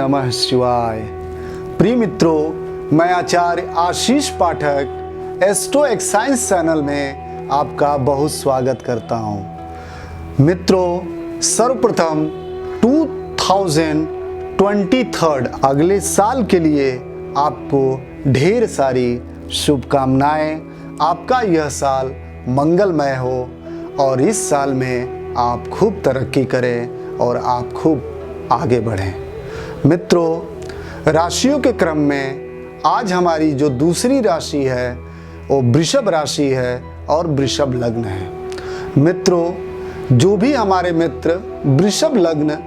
नमः शिवाय। प्रिय मित्रों, मैं आचार्य आशीष पाठक एस्ट्रो एक्साइंस चैनल में आपका बहुत स्वागत करता हूं। मित्रों, सर्वप्रथम 2023 अगले साल के लिए आपको ढेर सारी शुभकामनाएं। आपका यह साल मंगलमय हो और इस साल में आप खूब तरक्की करें और आप खूब आगे बढ़ें। मित्रों, राशियों के क्रम में आज हमारी जो दूसरी राशि है वो वृषभ राशि है और वृषभ लग्न है। मित्रों, जो भी हमारे मित्र वृषभ लग्न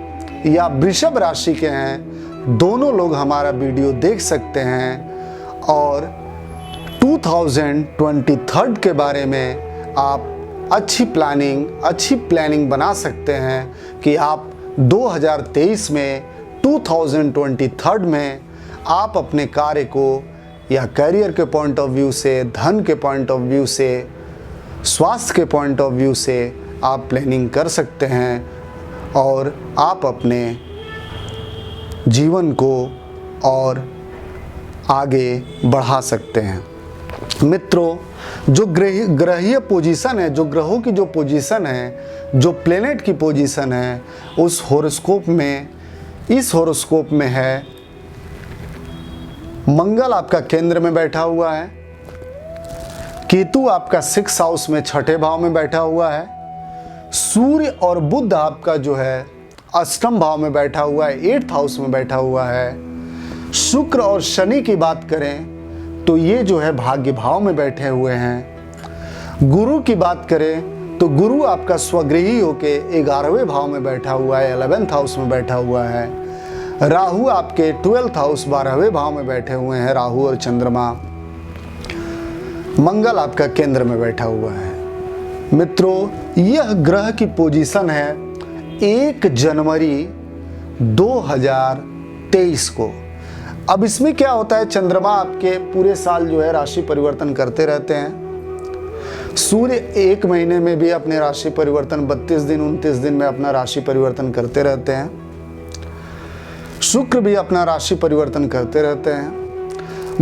या वृषभ राशि के हैं, दोनों लोग हमारा वीडियो देख सकते हैं और 2023 के बारे में आप अच्छी प्लानिंग बना सकते हैं कि आप 2023 में 2023 में आप अपने कार्य को या करियर के पॉइंट ऑफ व्यू से, धन के पॉइंट ऑफ व्यू से, स्वास्थ्य के पॉइंट ऑफ व्यू से आप प्लानिंग कर सकते हैं और आप अपने जीवन को और आगे बढ़ा सकते हैं। मित्रों, जो ग्रहीय पोजीशन है, जो ग्रहों की जो पोजीशन है, जो प्लेनेट की पोजीशन है, उस हॉरोस्कोप में, इस हॉरोस्कोप में है मंगल आपका केंद्र में बैठा हुआ है, केतु आपका 6th हाउस में 6ठे भाव में बैठा हुआ है, सूर्य और बुध आपका जो है 8म भाव में बैठा हुआ है, 8th हाउस में बैठा हुआ है। शुक्र और शनि की बात करें तो ये जो है भाग्य भाव में बैठे हुए हैं। गुरु की बात करें तो गुरु आपका स्वगृही होके 11वें भाव में बैठा हुआ है, 11th हाउस में बैठा हुआ है। राहु आपके 12th हाउस 12वें भाव में बैठे हुए हैं, राहु और चंद्रमा। मंगल आपका केंद्र में बैठा हुआ है। मित्रों, यह ग्रह की पोजीशन है 1 जनवरी 2023 को। अब इसमें क्या होता है, चंद्रमा आपके पूरे साल जो है राशि परिवर्तन करते रहते हैं। सूर्य 1 महीने में भी अपने राशि परिवर्तन 32 दिन 29 दिन में अपना राशि परिवर्तन करते रहते हैं। शुक्र भी अपना राशि परिवर्तन करते रहते हैं।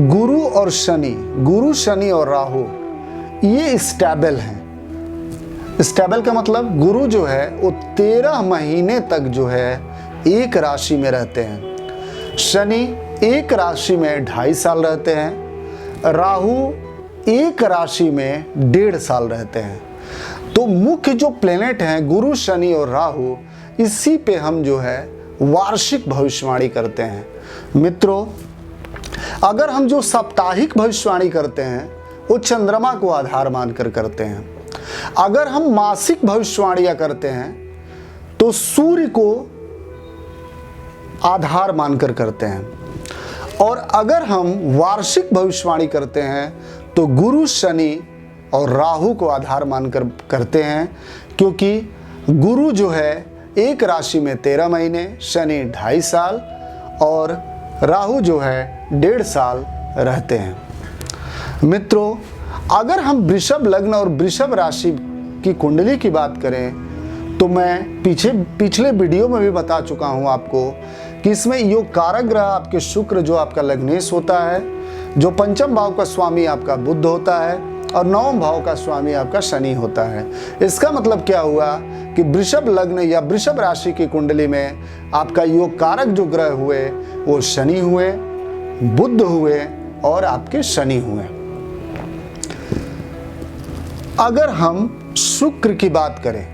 गुरु शनि और राहु ये स्टेबल हैं। स्टेबल का मतलब गुरु जो है वो 13 महीने तक जो है एक राशि में रहते हैं। शनि एक राशि में 2.5 साल रहते हैं। राहु एक राशि में 1.5 साल रहते हैं। तो मुख्य जो प्लेनेट हैं गुरु, शनि और राहु, इसी पे हम जो है वार्षिक भविष्यवाणी करते हैं। मित्रों, अगर हम जो साप्ताहिक भविष्यवाणी करते हैं वो चंद्रमा को आधार मानकर करते हैं। अगर हम मासिक भविष्यवाणियां करते हैं तो सूर्य को आधार मानकर करते हैं। और अगर हम वार्षिक भविष्यवाणी करते हैं तो गुरु, शनि और राहु को आधार मानकर करते हैं, क्योंकि गुरु जो है एक राशि में 13 महीने, शनि 2.5 साल और राहु जो है 1.5 साल रहते हैं। मित्रों, अगर हम वृषभ लग्न और वृषभ राशि की कुंडली की बात करें तो मैं पिछले वीडियो में भी बता चुका हूं आपको कि इसमें योग कारक ग्रह आपके शुक्र जो आपका लग्नेश होता है, जो 5म भाव का स्वामी आपका बुध होता है और 9वें भाव का स्वामी आपका शनि होता है। इसका मतलब क्या हुआ कि वृषभ लग्न या वृषभ राशि की कुंडली में आपका योग कारक जो ग्रह हुए वो शनि हुए, बुध हुए और आपके शनि हुए। अगर हम शुक्र की बात करें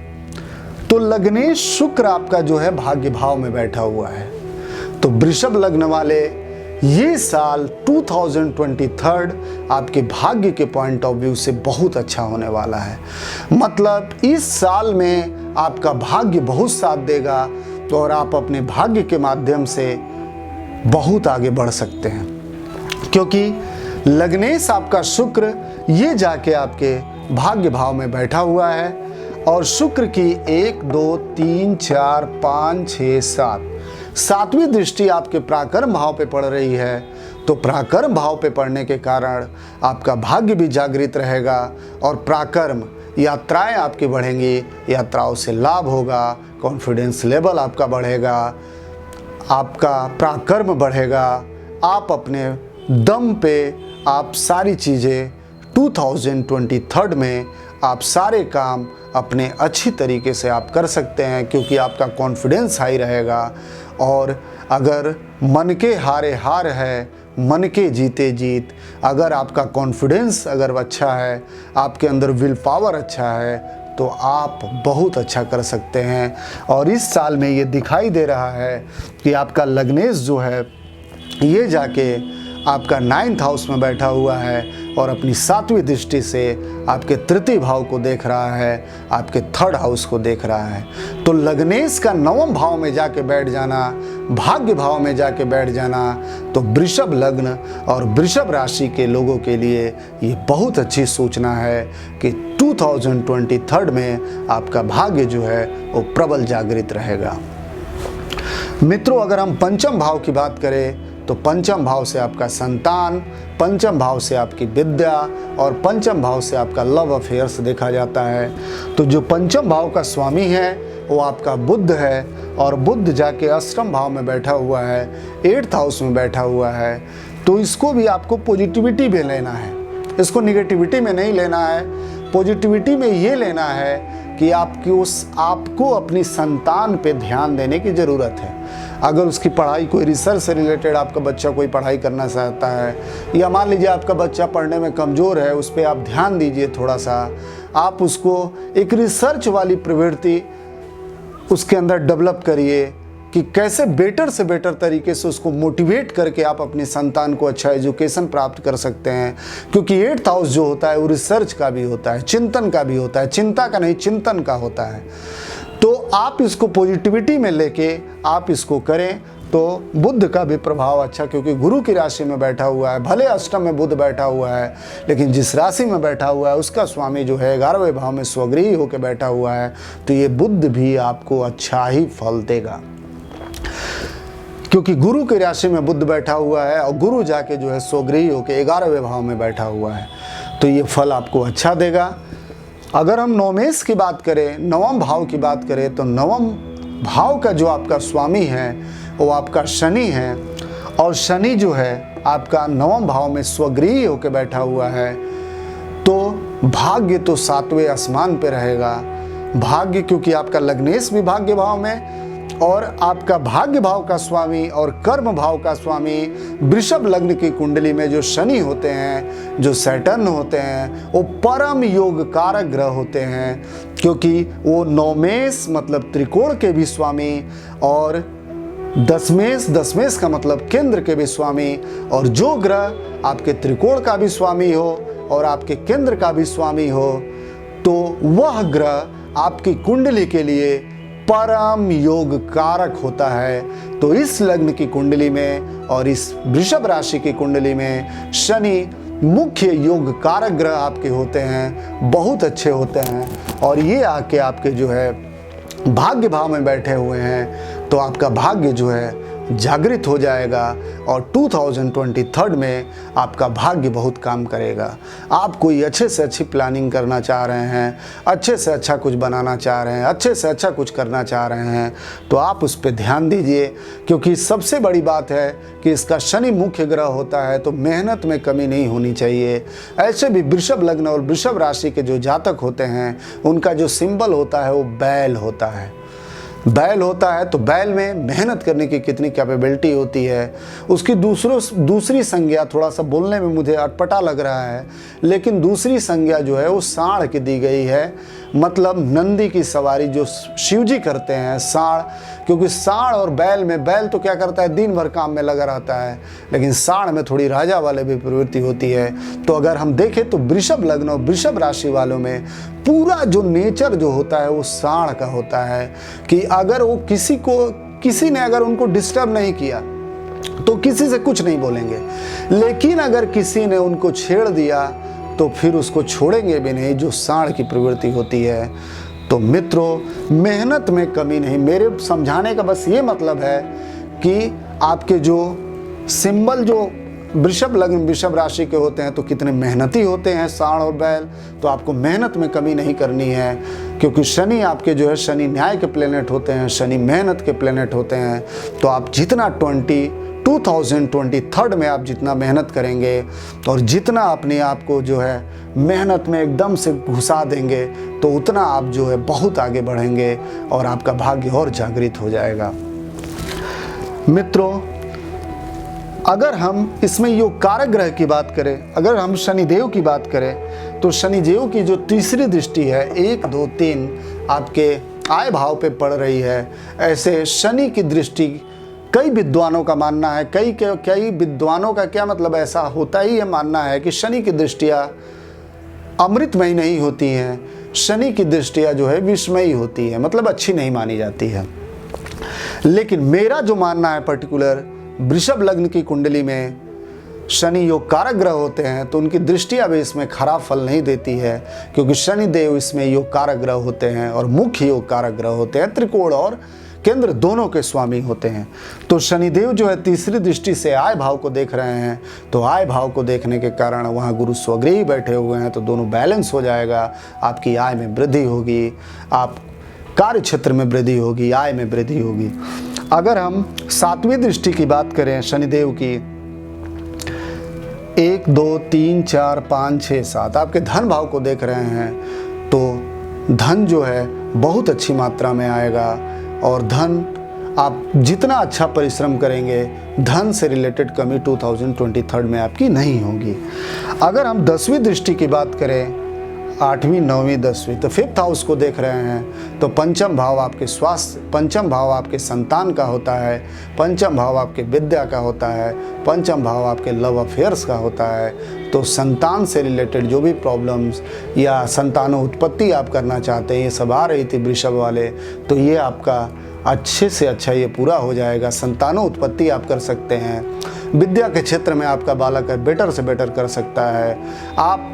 तो लग्नेश शुक्र आपका जो है भाग्य भाव में बैठा हुआ है। तो वृषभ लग्न वाले ये साल 2023 आपके भाग्य के पॉइंट ऑफ व्यू से बहुत अच्छा होने वाला है। मतलब इस साल में आपका भाग्य बहुत साथ देगा और आप अपने भाग्य के माध्यम से बहुत आगे बढ़ सकते हैं, क्योंकि लग्नेश आपका शुक्र ये जाके आपके भाग्य भाव में बैठा हुआ है और शुक्र की 1 2 3 4 5 6 7 7वीं दृष्टि आपके पराक्रम भाव पे पड़ रही है। तो पराक्रम भाव पे पड़ने के कारण आपका भाग्य भी जागृत रहेगा और पराक्रम यात्राएं आपकी बढ़ेंगी, यात्राओं से लाभ होगा, कॉन्फिडेंस लेवल आपका बढ़ेगा, आपका पराक्रम बढ़ेगा। आप अपने दम पे आप सारी चीज़ें 2023 में आप सारे काम अपने अच्छी तरीके से आप कर सकते हैं, क्योंकि आपका कॉन्फिडेंस हाई रहेगा। और अगर मन के हारे हार है, मन के जीते जीत, अगर आपका कॉन्फिडेंस अगर अच्छा है, आपके अंदर विल पावर अच्छा है, तो आप बहुत अच्छा कर सकते हैं। और इस साल में ये दिखाई दे रहा है कि आपका लग्नेश जो है ये जाके आपका 9th हाउस में बैठा हुआ है और अपनी 7वीं दृष्टि से आपके तृतीय भाव को देख रहा है, आपके 3rd हाउस को देख रहा है। तो लग्नेश का 9वें भाव में जाके बैठ जाना, भाग्य भाव में जाके बैठ जाना, तो वृषभ लग्न और वृषभ राशि के लोगों के लिए ये बहुत अच्छी सूचना है कि 2023 में आपका भाग्य जो है वो प्रबल जागृत रहेगा। मित्रों, अगर हम पंचम भाव की बात करें तो पंचम भाव से आपका संतान, पंचम भाव से आपकी विद्या और पंचम भाव से आपका लव अफेयर्स देखा जाता है। तो जो पंचम भाव का स्वामी है वो आपका बुध है, और बुध जाके अष्टम भाव में बैठा हुआ है, 8th हाउस में बैठा हुआ है। तो इसको भी आपको पॉजिटिविटी में लेना है, इसको निगेटिविटी में नहीं लेना है। पॉजिटिविटी में ये लेना है कि आपको अपनी संतान पे ध्यान देने की ज़रूरत है। अगर उसकी पढ़ाई, कोई रिसर्च से रिलेटेड आपका बच्चा कोई पढ़ाई करना चाहता है, या मान लीजिए आपका बच्चा पढ़ने में कमज़ोर है, उस पर आप ध्यान दीजिए थोड़ा सा। आप उसको एक रिसर्च वाली प्रवृत्ति उसके अंदर डेवलप करिए कि कैसे बेटर से बेटर तरीके से उसको मोटिवेट करके आप अपनी संतान को अच्छा एजुकेशन प्राप्त कर सकते हैं। क्योंकि 8th हाउस जो होता है वो रिसर्च का भी होता है, चिंतन का भी होता है, चिंता का नहीं चिंतन का होता है। तो आप इसको पॉजिटिविटी में लेके आप इसको करें तो बुध का भी प्रभाव अच्छा, क्योंकि गुरु की राशि में बैठा हुआ है। भले अष्टम में बुध बैठा हुआ है, लेकिन जिस राशि में बैठा हुआ है उसका स्वामी जो है 11वें भाव में स्वगृही होकर बैठा हुआ है। तो ये बुध भी आपको अच्छा ही फल देगा, क्योंकि गुरु की राशि में बुध बैठा हुआ है और गुरु जाके जो है स्वगृही होकर 11वें भाव में बैठा हुआ है। तो ये फल आपको अच्छा देगा। अगर हम नवमेश की बात करें, 9वें भाव की बात करें, तो 9वें भाव का जो आपका स्वामी है वो आपका शनि है, और शनि जो है आपका 9वें भाव में स्वगृही होकर बैठा हुआ है। तो भाग्य तो 7वें आसमान पे रहेगा। भाग्य, क्योंकि आपका लग्नेश भी भाग्य भाव में, और आपका भाग्य भाव का स्वामी और कर्म भाव का स्वामी वृषभ लग्न की कुंडली में जो शनि होते हैं, जो सैटर्न होते हैं, वो परम योग कारक ग्रह होते हैं, क्योंकि वो नवमेश मतलब त्रिकोण के भी स्वामी, और दसमेश का मतलब केंद्र के भी स्वामी। और जो ग्रह आपके त्रिकोण का भी स्वामी हो और आपके केंद्र का भी स्वामी हो, तो वह ग्रह आपकी कुंडली के लिए परम योग कारक होता है। तो इस लग्न की कुंडली में और इस वृषभ राशि की कुंडली में शनि मुख्य योग कारक ग्रह आपके होते हैं, बहुत अच्छे होते हैं। और ये आके आपके जो है भाग्य भाव में बैठे हुए हैं, तो आपका भाग्य जो है जागृत हो जाएगा, और 2023 में आपका भाग्य बहुत काम करेगा। आप कोई अच्छे से अच्छी प्लानिंग करना चाह रहे हैं, अच्छे से अच्छा कुछ बनाना चाह रहे हैं, अच्छे से अच्छा कुछ करना चाह रहे हैं, तो आप उस पर ध्यान दीजिए। क्योंकि सबसे बड़ी बात है कि इसका शनि मुख्य ग्रह होता है, तो मेहनत में कमी नहीं होनी चाहिए। ऐसे भी वृषभ लग्न और वृषभ राशि के जो जातक होते हैं उनका जो सिंबल होता है वो बैल होता है। बैल होता है, तो बैल में मेहनत करने की कितनी कैपेबिलिटी होती है। उसकी दूसरी संज्ञा, थोड़ा सा बोलने में मुझे अटपटा लग रहा है, लेकिन दूसरी संज्ञा जो है वो साढ़ की दी गई है। मतलब नंदी की सवारी जो शिव जी करते हैं, साढ़। क्योंकि साढ़ और बैल में, बैल तो क्या करता है दिन भर काम में लगा रहता है, लेकिन साढ़ में थोड़ी राजा वाले भी प्रवृत्ति होती है। तो अगर हम देखें तो वृषभ लग्न और वृषभ राशि वालों में पूरा जो नेचर जो होता है वो साढ़ का होता है, कि अगर वो किसी ने अगर उनको डिस्टर्ब नहीं किया तो किसी से कुछ नहीं बोलेंगे, लेकिन अगर किसी ने उनको छेड़ दिया तो फिर उसको छोड़ेंगे भी नहीं, जो साढ़ की प्रवृत्ति होती है। तो मित्रों, मेहनत में कमी नहीं। मेरे समझाने का बस ये मतलब है कि आपके जो सिंबल जो वृषभ लग्न वृषभ राशि के होते हैं तो कितने मेहनती होते हैं सांड और बैल, तो आपको मेहनत में कमी नहीं करनी है, क्योंकि शनि आपके जो है शनि न्याय के प्लेनेट होते हैं, शनि मेहनत के प्लेनेट होते हैं। तो आप जितना 2023 में आप जितना मेहनत करेंगे और जितना अपने आप को जो है मेहनत में एकदम से घुसा देंगे, तो उतना आप जो है बहुत आगे बढ़ेंगे और आपका भाग्य और जागृत हो जाएगा। मित्रों, अगर हम इसमें योग कारक ग्रह की बात करें, अगर हम शनिदेव की बात करें, तो शनिदेव की जो तीसरी दृष्टि है 1, 2, 3 आपके आय भाव पे पड़ रही है। ऐसे शनि की दृष्टि कई विद्वानों का मानना है, कई विद्वानों का क्या मतलब ऐसा होता ही है मानना है कि शनि की दृष्टियाँ अमृतमयी नहीं होती हैं, शनि की दृष्टियाँ जो है विषमयी होती है, मतलब अच्छी नहीं मानी जाती है। लेकिन मेरा जो मानना है पर्टिकुलर, वृषभ लग्न की कुंडली में शनि योग कारक ग्रह होते हैं तो उनकी दृष्टियाँ भी इसमें खराब फल नहीं देती है, क्योंकि शनि देव इसमें योग कारक ग्रह होते हैं और मुख्य योग कारक ग्रह होते हैं, त्रिकोण और केंद्र दोनों के स्वामी होते हैं। तो शनिदेव जो है तीसरी दृष्टि से आय भाव को देख रहे हैं, तो आय भाव को देखने के कारण वहाँ गुरु स्वगृही बैठे हुए हैं, तो दोनों बैलेंस हो जाएगा, आपकी आय में वृद्धि होगी, आप कार्य क्षेत्र में वृद्धि होगी, आय में वृद्धि होगी। अगर हम 7वीं दृष्टि की बात करें शनिदेव की, 1, 2, 3, 4, 5, 6, 7 आपके धन भाव को देख रहे हैं, तो धन जो है बहुत अच्छी मात्रा में आएगा और धन आप जितना अच्छा परिश्रम करेंगे, धन से रिलेटेड कमी 2023 में आपकी नहीं होगी। अगर हम 10वीं दृष्टि की बात करें, 8वीं, 9वीं, 10वीं, तो 5th हाउस को देख रहे हैं, तो पंचम भाव आपके स्वास्थ्य, पंचम भाव आपके संतान का होता है, पंचम भाव आपके विद्या का होता है, पंचम भाव आपके लव अफेयर्स का होता है। तो संतान से रिलेटेड जो भी प्रॉब्लम्स या संतानों उत्पत्ति आप करना चाहते हैं, ये सब आ रही थी वृषभ वाले, तो ये आपका अच्छे से अच्छा ये पूरा हो जाएगा। संतानों उत्पत्ति आप कर सकते हैं, विद्या के क्षेत्र में आपका बालक बेटर से बेटर कर सकता है। आप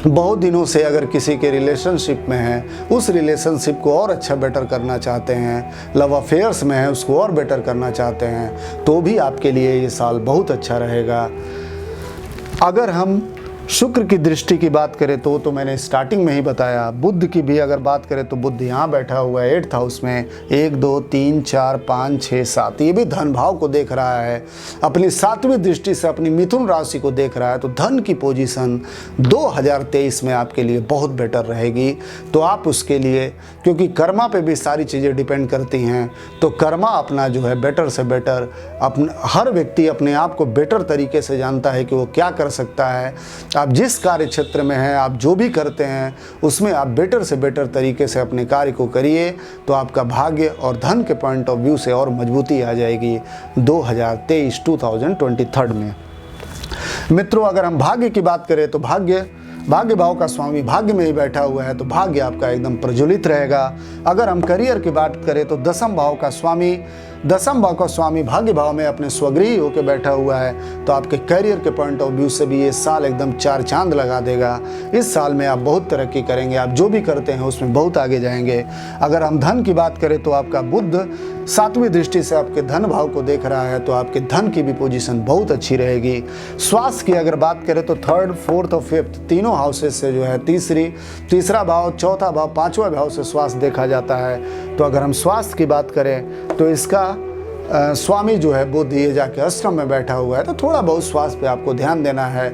बहुत दिनों से अगर किसी के रिलेशनशिप में हैं, उस रिलेशनशिप को और अच्छा बेटर करना चाहते हैं, लव अफेयर्स में है उसको और बेटर करना चाहते हैं, तो भी आपके लिए ये साल बहुत अच्छा रहेगा। अगर हम शुक्र की दृष्टि की बात करें तो मैंने स्टार्टिंग में ही बताया। बुध की भी अगर बात करें तो बुध यहाँ बैठा हुआ है 8th हाउस में, 1, 2, 3, 4, 5, 6, 7, ये भी धन भाव को देख रहा है, अपनी 7वीं दृष्टि से अपनी मिथुन राशि को देख रहा है। तो धन की पोजीशन 2023 में आपके लिए बहुत बेटर रहेगी। तो आप उसके लिए, क्योंकि कर्मा पे भी सारी चीज़ें डिपेंड करती हैं, तो कर्मा अपना जो है बेटर से बेटर, हर व्यक्ति अपने आप को बेटर तरीके से जानता है कि वो क्या कर सकता है। आप जिस कार्य क्षेत्र में हैं, आप जो भी करते हैं उसमें आप बेटर से बेटर तरीके से अपने कार्य को करिए, तो आपका भाग्य और धन के पॉइंट ऑफ व्यू से और मजबूती आ जाएगी 2023 में। मित्रों, अगर हम भाग्य की बात करें तो भाग्य भाव का स्वामी भाग्य में ही बैठा हुआ है, तो भाग्य आपका एकदम प्रज्वलित रहेगा। अगर हम करियर की बात करें तो दसम भाव का स्वामी भाग्य भाव में अपने स्वगृही होकर बैठा हुआ है, तो आपके करियर के पॉइंट ऑफ व्यू से भी ये साल एकदम 4 चांद लगा देगा। इस साल में आप बहुत तरक्की करेंगे, आप जो भी करते हैं उसमें बहुत आगे जाएंगे। अगर हम धन की बात करें तो आपका बुध 7वीं दृष्टि से आपके धन भाव को देख रहा है, तो आपके धन की भी पोजीशन बहुत अच्छी रहेगी। स्वास्थ्य की अगर बात करें तो 3rd, 4th और 5th तीनों हाउसेस से जो है तीसरा भाव, चौथा भाव, 5वां भाव से स्वास्थ्य देखा जाता है। तो अगर हम स्वास्थ्य की बात करें तो इसका स्वामी जो है बुध ये जाके अष्टम में बैठा हुआ है, तो थोड़ा बहुत स्वास्थ्य पे आपको ध्यान देना है।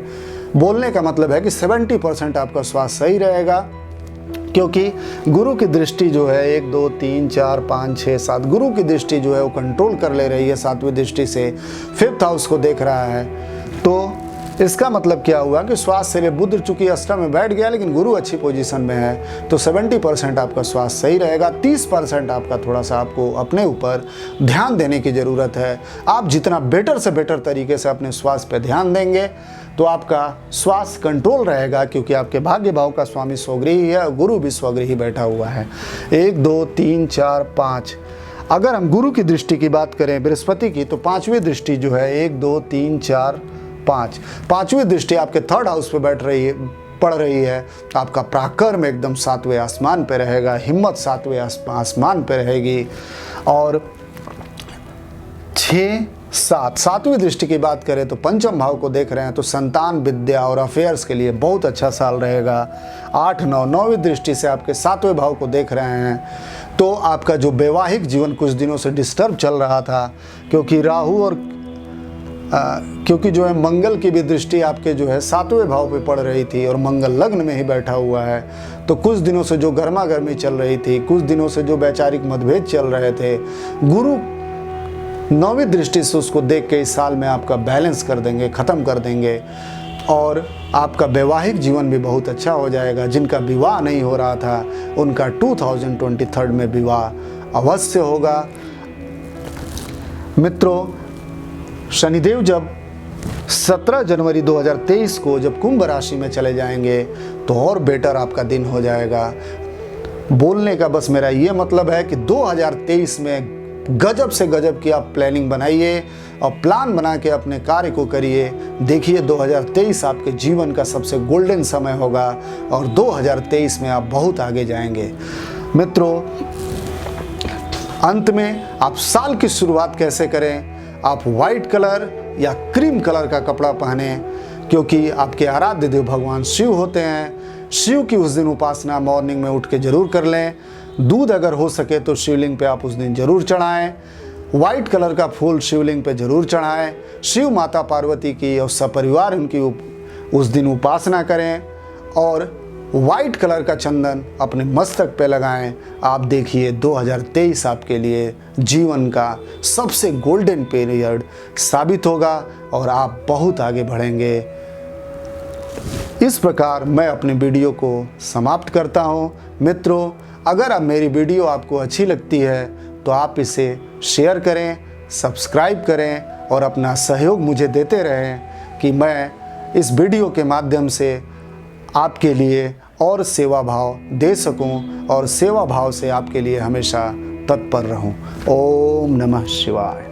बोलने का मतलब है कि 70% आपका स्वास्थ्य सही रहेगा, क्योंकि गुरु की दृष्टि जो है 1, 2, 3, 4, 5, 6, 7 गुरु की दृष्टि जो है वो कंट्रोल कर ले रही है। 7वीं दृष्टि से 5th हाउस को देख रहा है, तो इसका मतलब क्या हुआ कि स्वास्थ्य से लिए बुध चूंकि अष्टम में बैठ गया, लेकिन गुरु अच्छी पोजीशन में है, तो 70% आपका स्वास्थ्य सही रहेगा। 30% आपका थोड़ा सा आपको अपने ऊपर ध्यान देने की ज़रूरत है। आप जितना बेटर से बेटर तरीके से अपने स्वास्थ्य पे ध्यान देंगे तो आपका स्वास्थ्य कंट्रोल रहेगा, क्योंकि आपके भाग्य भाव का स्वामी स्वगृही है, गुरु भी स्वगृही बैठा हुआ है। 1, 2, 3, 4, 5 अगर हम गुरु की दृष्टि की बात करें बृहस्पति की, तो 5वीं दृष्टि जो है 1, 2, 3, 4, 5 5वीं दृष्टि आपके 3rd हाउस पे पड़ रही है। आपका पराक्रम एकदम 7वें आसमान पे रहेगा, हिम्मत 7वें आसमान पे रहेगी। और 6, सातवीं दृष्टि की बात करें तो पंचम भाव को देख रहे हैं, तो संतान, विद्या और अफेयर्स के लिए बहुत अच्छा साल रहेगा। 8, 9, 9वीं दृष्टि से आपके 7वें भाव को देख रहे हैं, तो आपका जो वैवाहिक जीवन कुछ दिनों से डिस्टर्ब चल रहा था, क्योंकि राहु और क्योंकि जो है मंगल की भी दृष्टि आपके जो है 7वें भाव पे पड़ रही थी और मंगल लग्न में ही बैठा हुआ है, तो कुछ दिनों से जो गर्मा गर्मी चल रही थी, कुछ दिनों से जो वैचारिक मतभेद चल रहे थे, गुरु 9वीं दृष्टि से उसको देख के इस साल में आपका बैलेंस कर देंगे, ख़त्म कर देंगे और आपका वैवाहिक जीवन भी बहुत अच्छा हो जाएगा। जिनका विवाह नहीं हो रहा था उनका 2023 में विवाह अवश्य होगा। मित्रों, शनिदेव जब 17 जनवरी 2023 को जब कुंभ राशि में चले जाएंगे तो और बेटर आपका दिन हो जाएगा। बोलने का बस मेरा ये मतलब है कि 2023 में गजब से गजब की आप प्लानिंग बनाइए और प्लान बना के अपने कार्य को करिए। देखिए 2023 आपके जीवन का सबसे गोल्डन समय होगा और 2023 में आप बहुत आगे जाएंगे। मित्रों, अंत में आप साल की शुरुआत कैसे करें? आप वाइट कलर या क्रीम कलर का कपड़ा पहने, क्योंकि आपके आराध्य देव भगवान शिव होते हैं। शिव की उस दिन उपासना मॉर्निंग में उठ के जरूर कर लें। दूध अगर हो सके तो शिवलिंग पे आप उस दिन जरूर चढ़ाएं। वाइट कलर का फूल शिवलिंग पे जरूर चढ़ाएं। शिव माता पार्वती की और सपरिवार उनकी उस दिन उपासना करें और वाइट कलर का चंदन अपने मस्तक पे लगाएं। आप देखिए 2023 आपके लिए जीवन का सबसे गोल्डन पीरियड साबित होगा और आप बहुत आगे बढ़ेंगे। इस प्रकार मैं अपने वीडियो को समाप्त करता हूं। मित्रों, अगर अब मेरी वीडियो आपको अच्छी लगती है तो आप इसे शेयर करें, सब्सक्राइब करें और अपना सहयोग मुझे देते रहें कि मैं इस वीडियो के माध्यम से आपके लिए और सेवा भाव दे सकूं और सेवा भाव से आपके लिए हमेशा तत्पर रहूं। ओम नमः शिवाय।